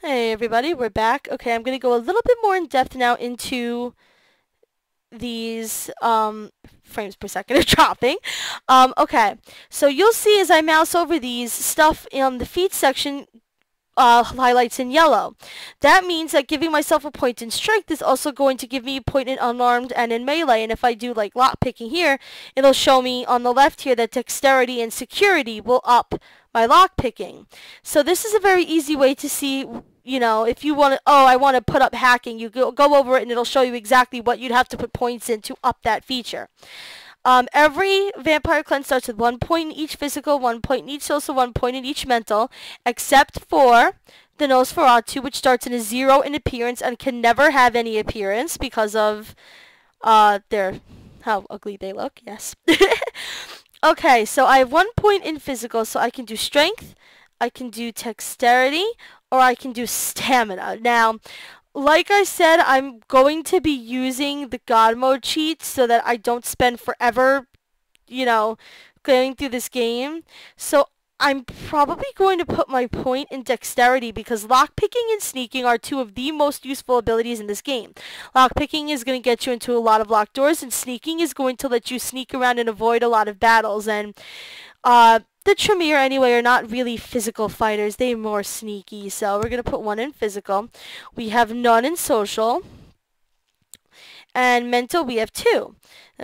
Hey everybody, we're back. Okay, I'm going to go a little bit more in depth now into these frames per second are dropping. Okay, so you'll see as I mouse over these, stuff in the feet section highlights in yellow. That means that giving myself a point in strength is also going to give me a point in unarmed and in melee. And if I do like lock picking here, it'll show me on the left here that dexterity and security will up my lock picking. So this is a very easy way to see, you know, if you want to, oh, I want to put up hacking, you go over it and it'll show you exactly what you'd have to put points in to up that feature. Every vampire cleanse starts with 1 point in each physical, 1 point in each social, 1 point in each mental, except for the Nosferatu, which starts in a 0 in appearance and can never have any appearance because of their how ugly they look. Yes. Okay, so I have 1 point in physical, so I can do strength, I can do dexterity, or I can do stamina. Now, like I said, I'm going to be using the God mode cheat so that I don't spend forever, you know, going through this game. So I'm probably going to put my point in dexterity because lockpicking and sneaking are two of the most useful abilities in this game. Lockpicking is going to get you into a lot of locked doors, and sneaking is going to let you sneak around and avoid a lot of battles. And the Tremere, anyway, are not really physical fighters. They're more sneaky. So we're going to put 1 in physical. We have none in social. And mental, we have 2.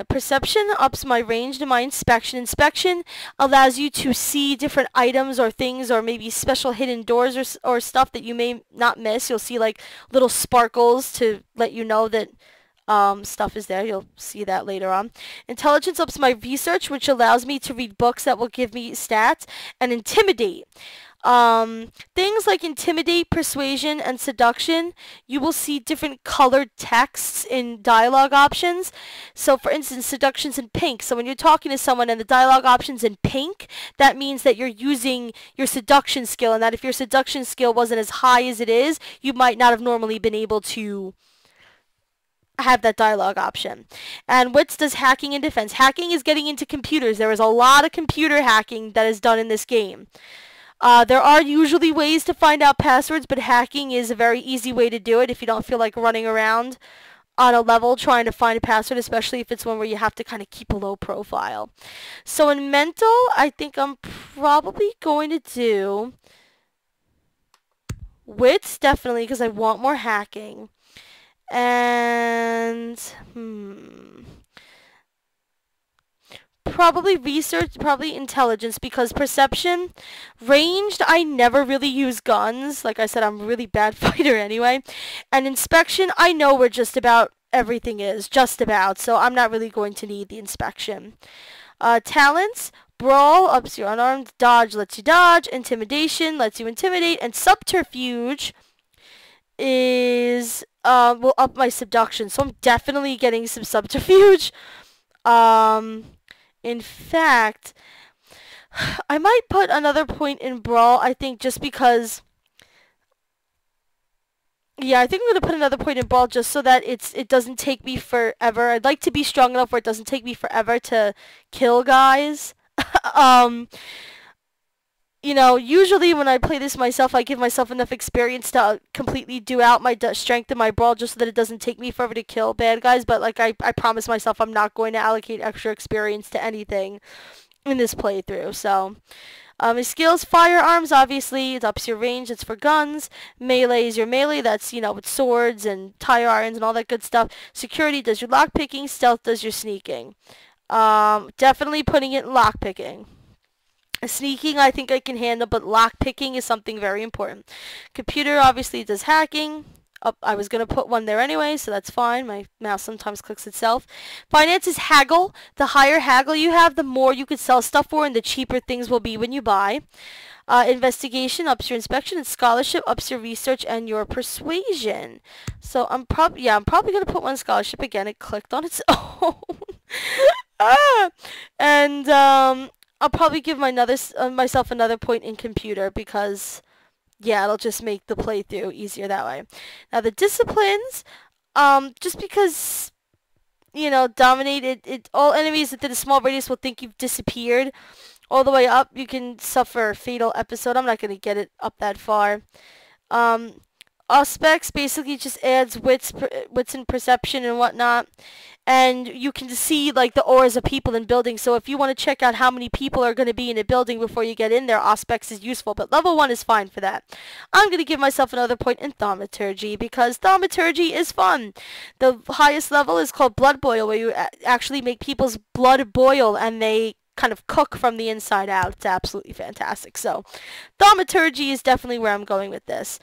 Perception ups my range to my inspection. Inspection allows you to see different items or things or maybe special hidden doors or stuff that you may not miss. You'll see like little sparkles to let you know that stuff is there. You'll see that later on. Intelligence ups my research, which allows me to read books that will give me stats. And intimidate. Things like intimidate, persuasion, and seduction, you will see different colored texts in dialogue options. So for instance, seduction's in pink. So when you're talking to someone and the dialogue option's in pink, that means that you're using your seduction skill, and that if your seduction skill wasn't as high as it is, you might not have normally been able to have that dialogue option. And wits does hacking and defense. Hacking is getting into computers. There is a lot of computer hacking that is done in this game. There are usually ways to find out passwords, but hacking is a very easy way to do it if you don't feel like running around on a level trying to find a password, especially if it's one where you have to kind of keep a low profile. So in mental, I think I'm probably going to do wits, definitely, because I want more hacking. And probably research, probably intelligence, because perception, ranged, I never really use guns. Like I said, I'm a really bad fighter anyway. And inspection, I know where just about everything is, just about, so I'm not really going to need the inspection. Talents, brawl ups your unarmed, dodge lets you dodge, intimidation lets you intimidate, and subterfuge is will up my seduction. So I'm definitely getting some subterfuge. In fact, I might put another point in brawl, I think, just because. Yeah, I think I'm going to put another point in brawl just so that it doesn't take me forever. I'd like to be strong enough where it doesn't take me forever to kill guys. You know, usually when I play this myself, I give myself enough experience to completely do out my strength in my brawl just so that it doesn't take me forever to kill bad guys. But like I promise myself I'm not going to allocate extra experience to anything in this playthrough. So, his skills, firearms, obviously, it ups your range, it's for guns. Melee is your melee, that's, you know, with swords and tire irons and all that good stuff. Security does your lockpicking, stealth does your sneaking. Definitely putting it in lockpicking. Sneaking, I think I can handle, but lockpicking is something very important. Computer, obviously, does hacking. Oh, I was going to put 1 there anyway, so that's fine. My mouse sometimes clicks itself. Finance is haggle. The higher haggle you have, the more you could sell stuff for, and the cheaper things will be when you buy. Investigation ups your inspection, and scholarship ups your research and your persuasion. So I'm probably going to put 1 scholarship again. It clicked on its own. And I'll probably give myself another point in computer because, yeah, it'll just make the playthrough easier that way. Now the disciplines, just because, you know, dominate it, all enemies within a small radius will think you've disappeared. All the way up, you can suffer a fatal episode. I'm not going to get it up that far. Auspex basically just adds wits and perception and whatnot. And you can see like the auras of people in buildings. So if you want to check out how many people are going to be in a building before you get in there, Auspex is useful. But level 1 is fine for that. I'm going to give myself another point in Thaumaturgy because Thaumaturgy is fun. The highest level is called Blood Boil, where you actually make people's blood boil and they kind of cook from the inside out. It's absolutely fantastic. So Thaumaturgy is definitely where I'm going with this.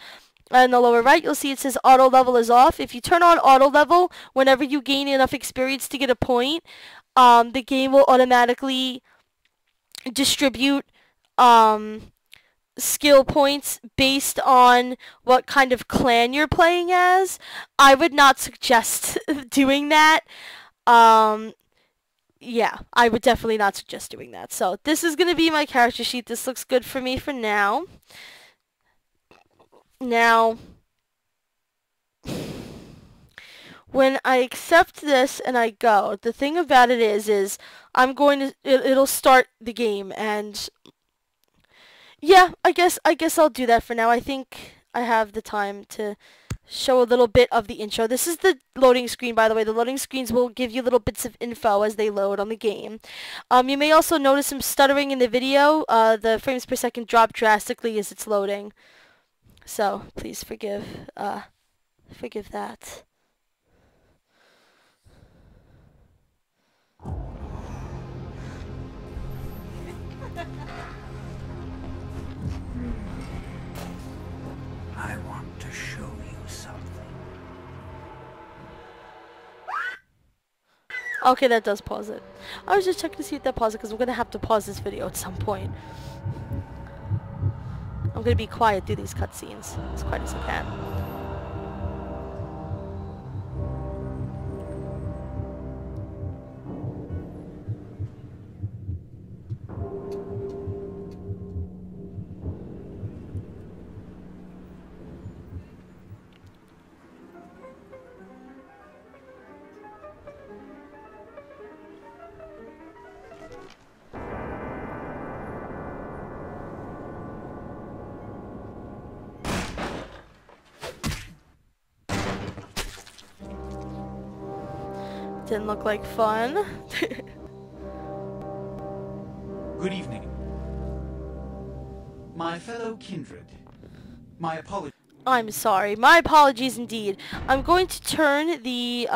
In the lower right, you'll see it says auto level is off. If you turn on auto level, whenever you gain enough experience to get a point, the game will automatically distribute skill points based on what kind of clan you're playing as. I would not suggest doing that. Yeah, I would definitely not suggest doing that. So this is going to be my character sheet. This looks good for me for now. Now, when I accept this and I go, the thing about it is I'm going to, it'll start the game, and yeah, I guess I'll do that for now. I think I have the time to show a little bit of the intro. This is the loading screen, by the way. The loading screens will give you little bits of info as they load on the game. You may also notice some stuttering in the video. The frames per second drop drastically as it's loading. So please forgive that. I want to show you something. Okay, that does pause it. I was just checking to see if that paused it because we're going to have to pause this video at some point. I'm going to be quiet through these cutscenes as quiet as I can. Didn't look like fun. Good evening. My fellow kindred, my apologies. I'm sorry. My apologies indeed. I'm going to turn the,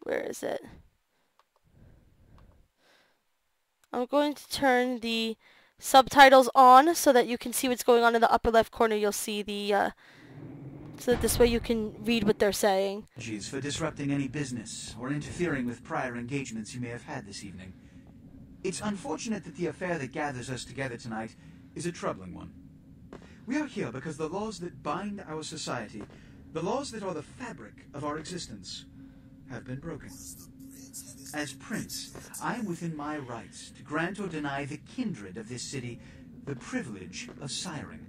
where is it? I'm going to turn the subtitles on so that you can see what's going on in the upper left corner. You'll see the, so that this way you can read what they're saying. Apologies for disrupting any business or interfering with prior engagements you may have had this evening. It's unfortunate that the affair that gathers us together tonight is a troubling one. We are here because the laws that bind our society, the laws that are the fabric of our existence, have been broken. As Prince, I am within my rights to grant or deny the kindred of this city the privilege of siring.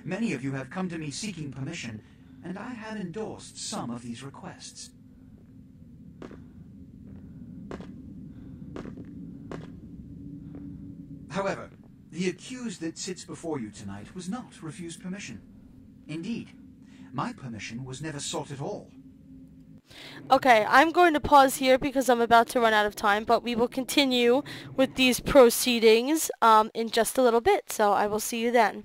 Many of you have come to me seeking permission, and I have endorsed some of these requests. However, the accused that sits before you tonight was not refused permission. Indeed, my permission was never sought at all. Okay, I'm going to pause here because I'm about to run out of time, but we will continue with these proceedings in just a little bit, so I will see you then.